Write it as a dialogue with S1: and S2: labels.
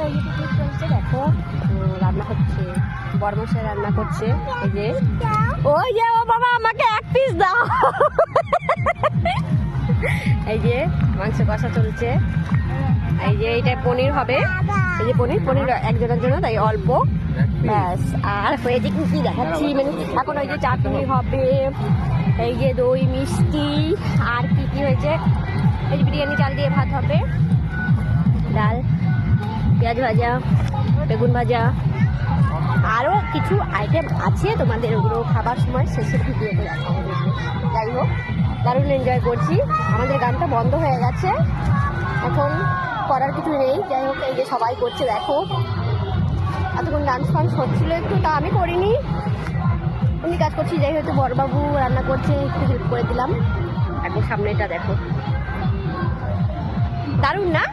S1: ওই যে পিকনিক চলছে, দেখো রান্না হচ্ছে, বড়মশাই রান্না করছে। এই যে ওই যে ও বাবা আমাকে এক পিস দাও। এই যে মাংস কষা চলছে, এই যে এইটা পনির হবে, এই যে পনির একজনের জন্য, তাই অল্প ব্যাস। আর হয়েছে কি দেখাচ্ছি, মানে এখন ওই যে চাটনি হবে, এই যে দই মিষ্টি, আর কি কি হয়েছে, এই যে বিরিয়ানি চাল দিয়ে ভাত হবে, ডাল, পেঁয়াজ ভাজা, বেগুন ভাজা, আরও কিছু আইটেম আছে, তোমাদের ওগুলো খাবার সময় শেষের ভিডিওতে দেখাবো। যাই হোক, দারুণ এনজয় করছি। আমাদের গানটা বন্ধ হয়ে গেছে, এখন করার কিছু নেই। যাই হোক, এই যে সবাই করছে, দেখো এতক্ষণ ডান্স ফান্স হচ্ছিল একটু, তা আমি করিনি, আমি কাজ করছি। যাই হয়তো বড়বাবু রান্না করছে, একটু হেল্প করে দিলাম। এখন সামনেটা দেখো, দারুণ না?